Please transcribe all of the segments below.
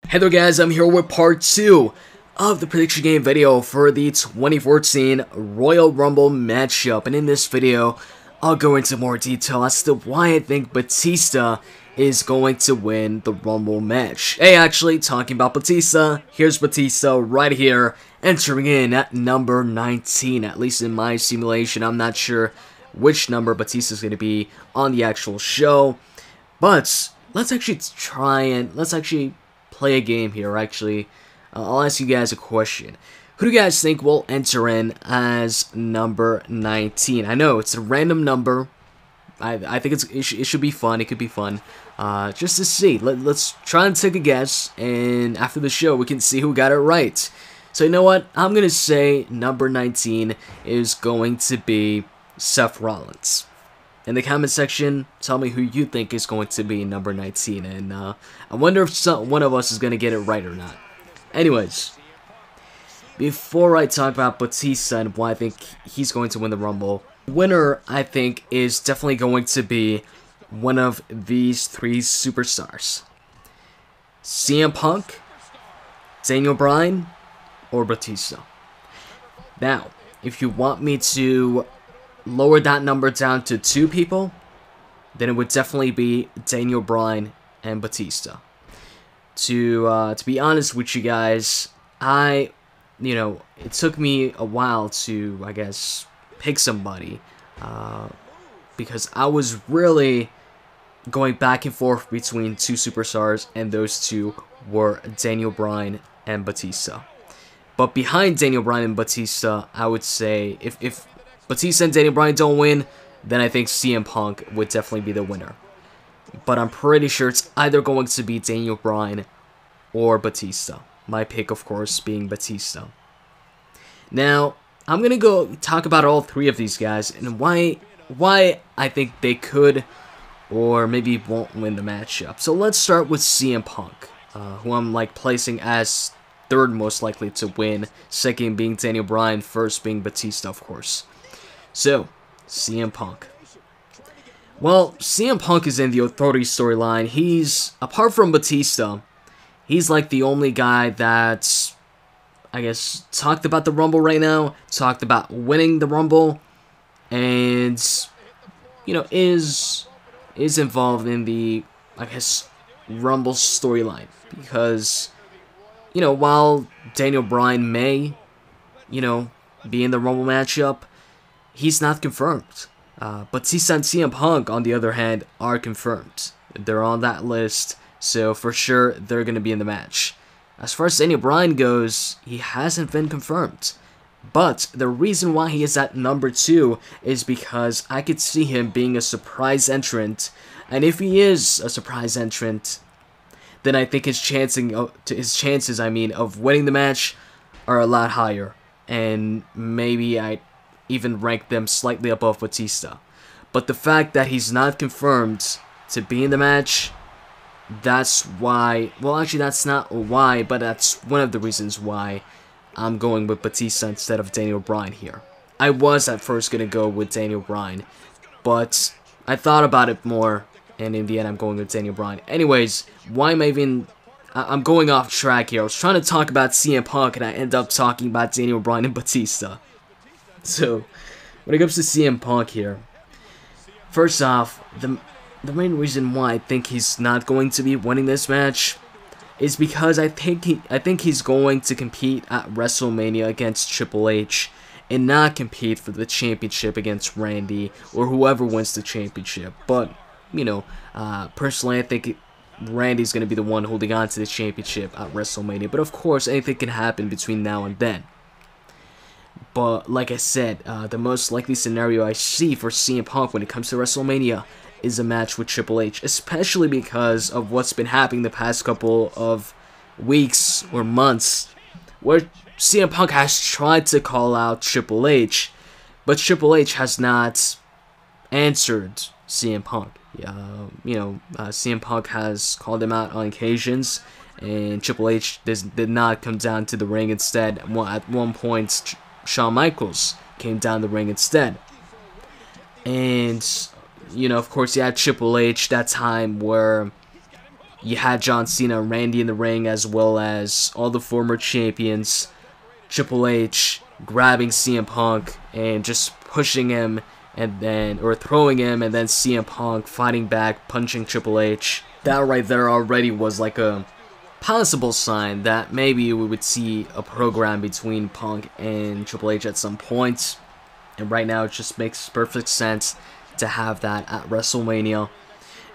Hey there guys, I'm here with part 2 of the prediction game video for the 2014 Royal Rumble matchup, and in this video I'll go into more detail as to why I think Batista is going to win the Rumble match. Hey, actually, talking about Batista, here's Batista right here, entering in at number 19, at least in my simulation. I'm not sure which number Batista is going to be on the actual show, but let's actually play a game here. Actually, I'll ask you guys a question. Who do you guys think will enter in as number 19? I know it's a random number. I think it should be fun. It could be fun. Just to see. Let's try and take a guess, and after the show we can see who got it right. So you know what? I'm gonna say number 19 is going to be Seth Rollins. In the comment section, tell me who you think is going to be number 19, and I wonder if one of us is going to get it right or not. Anyways, before I talk about Batista and why I think he's going to win the Rumble, the winner, I think, is definitely going to be one of these three superstars. CM Punk, Daniel Bryan, or Batista. Now, if you want me to lower that number down to 2 people, then it would definitely be Daniel Bryan and Batista. To be honest with you guys, it took me a while to, I guess, pick somebody, because I was really going back and forth between 2 superstars, and those 2 were Daniel Bryan and Batista. But behind Daniel Bryan and Batista, I would say, if Batista and Daniel Bryan don't win, then I think CM Punk would definitely be the winner. But I'm pretty sure it's either going to be Daniel Bryan or Batista. My pick, of course, being Batista. Now, I'm going to go talk about all 3 of these guys and why I think they could or maybe won't win the matchup. So let's start with CM Punk, who I'm placing as 3rd most likely to win, 2nd being Daniel Bryan, 1st being Batista, of course. So, CM Punk. Well, CM Punk is in the Authority storyline. He's, apart from Batista, he's like the only guy that's, I guess, talked about the Rumble right now, talked about winning the Rumble, and, is involved in the, I guess, Rumble storyline. Because, while Daniel Bryan may, be in the Rumble matchup, he's not confirmed. Batista and CM Punk, on the other hand, are confirmed. They're on that list, so for sure they're going to be in the match. As far as Daniel Bryan goes, he hasn't been confirmed. But the reason why he is at number 2 is because I could see him being a surprise entrant. And if he is a surprise entrant, then I think his chances, of winning the match are a lot higher. And maybe I even rank them slightly above Batista. But the fact that he's not confirmed to be in the match, that's why, well, actually that's not why, but that's one of the reasons why I'm going with Batista instead of Daniel Bryan here. I was at first going to go with Daniel Bryan, but I thought about it more, and in the end I'm going with Daniel Bryan. Anyways, why am I even, I'm going off track here. I was trying to talk about CM Punk, and I end up talking about Daniel Bryan and Batista. So, when it comes to CM Punk here, first off, the main reason why I think he's not going to be winning this match is because I think he's going to compete at WrestleMania against Triple H and not compete for the championship against Randy or whoever wins the championship. But, personally I think Randy's going to be the one holding on to the championship at WrestleMania. But of course, anything can happen between now and then. But like I said, the most likely scenario I see for CM Punk when it comes to WrestleMania is a match with Triple H, especially because of what's been happening the past couple of weeks or months, where CM Punk has tried to call out Triple H, but Triple H has not answered CM Punk. CM Punk has called him out on occasions, and Triple H did not come down to the ring. Instead, at one point, Shawn Michaels came down the ring instead. And, of course, you had Triple H, that time where, you had John Cena and Randy in the ring, as well as all the former champions, Triple H grabbing CM Punk and just pushing him, and then, or throwing him, and then CM Punk fighting back, punching Triple H. That right there already was like a possible sign that maybe we would see a program between Punk and Triple H at some point. And right now it just makes perfect sense to have that at WrestleMania.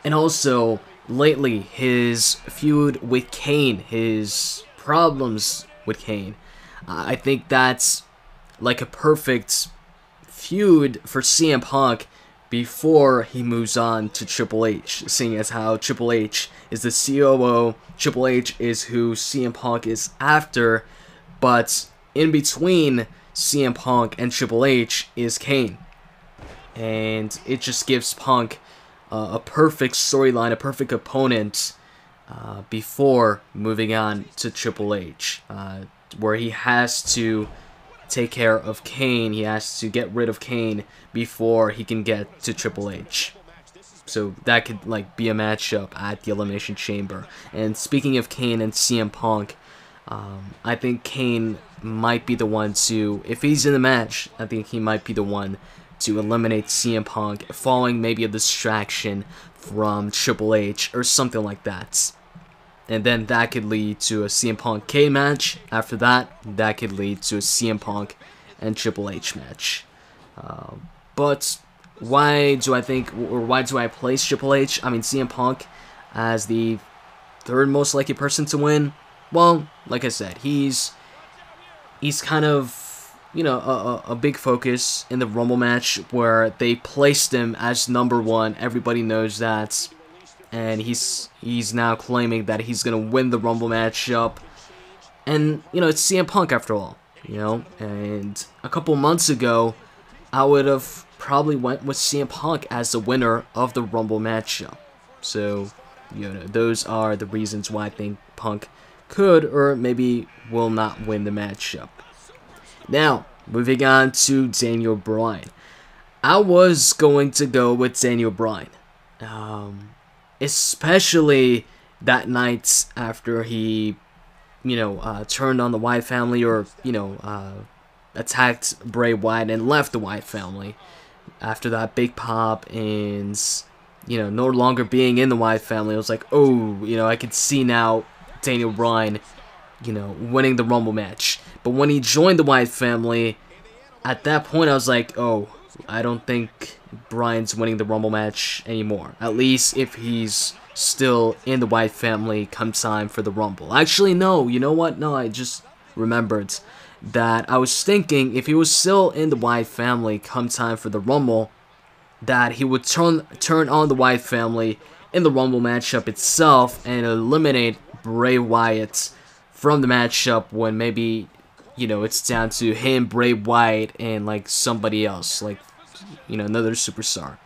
And also, lately, his feud with Kane, his problems with Kane, I think that's like a perfect feud for CM Punk before he moves on to Triple H, seeing as how Triple H is the COO, Triple H is who CM Punk is after, but in between CM Punk and Triple H is Kane. And it just gives Punk a perfect storyline, a perfect opponent before moving on to Triple H, where he has to take care of Kane, he has to get rid of Kane before he can get to Triple H. So that could like be a matchup at the Elimination Chamber. And speaking of Kane and CM Punk, I think Kane might be the one to, if he's in the match, I think he might be the one to eliminate CM Punk, following maybe a distraction from Triple H or something like that. And then that could lead to a CM Punk Kane match. After that, that could lead to a CM Punk and Triple H match. But why do I think, or why do I place Triple H, CM Punk, as the third most likely person to win? Well, like I said, he's kind of, you know, a big focus in the Rumble match where they placed him as #1. Everybody knows that. And he's now claiming that he's going to win the Rumble matchup. And, you know, it's CM Punk after all, you know. And a couple months ago, I would have probably went with CM Punk as the winner of the Rumble matchup. So, you know, those are the reasons why I think Punk could or maybe will not win the matchup. Now, moving on to Daniel Bryan. I was going to go with Daniel Bryan. Especially that night after he, you know, turned on the Wyatt family, or, you know, attacked Bray Wyatt and left the Wyatt family. After that big pop and, you know, no longer being in the Wyatt family, I was like, oh, you know, I could see now Daniel Bryan, you know, winning the Rumble match. But when he joined the Wyatt family, at that point I was like, oh, I don't think Bryan's winning the Rumble match anymore. At least if he's still in the Wyatt family come time for the Rumble. Actually, no, you know what? No, I just remembered that I was thinking if he was still in the Wyatt family come time for the Rumble, that he would turn on the Wyatt family in the Rumble matchup itself and eliminate Bray Wyatt from the matchup when maybe, you know, it's down to him, Bray Wyatt, and like somebody else, like, you know, another superstar.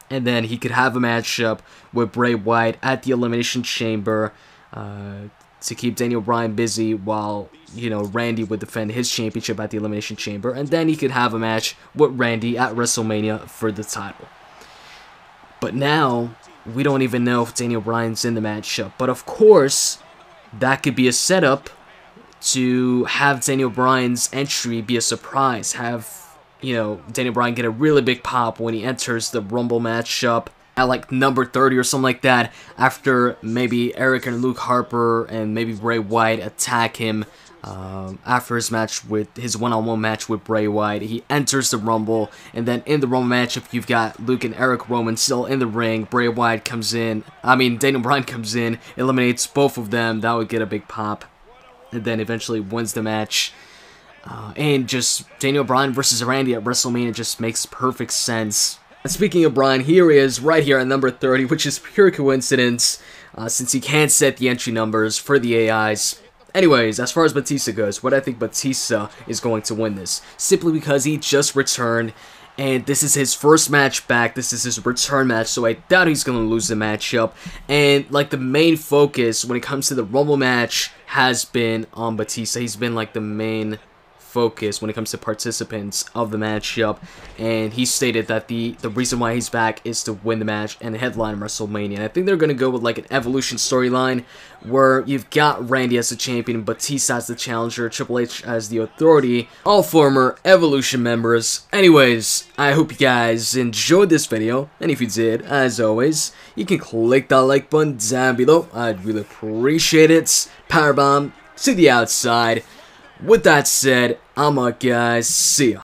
And then he could have a matchup with Bray Wyatt at the Elimination Chamber to keep Daniel Bryan busy while, you know, Randy would defend his championship at the Elimination Chamber. And then he could have a match with Randy at WrestleMania for the title. But now, we don't even know if Daniel Bryan's in the matchup. But of course, that could be a setup to have Daniel Bryan's entry be a surprise. Have, you know, Daniel Bryan get a really big pop when he enters the Rumble matchup at like number 30 or something like that, after maybe Erick and Luke Harper and maybe Bray Wyatt attack him after his match with his one-on-one match with Bray Wyatt. He enters the Rumble, and then in the Rumble matchup, you've got Luke and Erick Rowan still in the ring. Bray Wyatt comes in, Daniel Bryan comes in, eliminates both of them. That would get a big pop, and then eventually wins the match. And just Daniel Bryan versus Randy at WrestleMania just makes perfect sense. And speaking of Bryan, here he is right here at number 30, which is pure coincidence, since he can't set the entry numbers for the AIs. Anyways, as far as Batista goes, what I think Batista is going to win this, simply because he just returned, and this is his first match back. This is his return match, so I doubt he's going to lose the matchup. And like the main focus when it comes to the Rumble match has been on Batista. He's been like the main focus when it comes to participants of the matchup, and he stated that the reason why he's back is to win the match and headline WrestleMania. And I think they're going to go with like an Evolution storyline where you've got Randy as the champion, Batista as the challenger, Triple H as the authority, all former Evolution members. Anyways, I hope you guys enjoyed this video, and if you did, as always, you can click that like button down below. I'd really appreciate it. Powerbomb to the outside. With that said, I'm out, guys. See ya.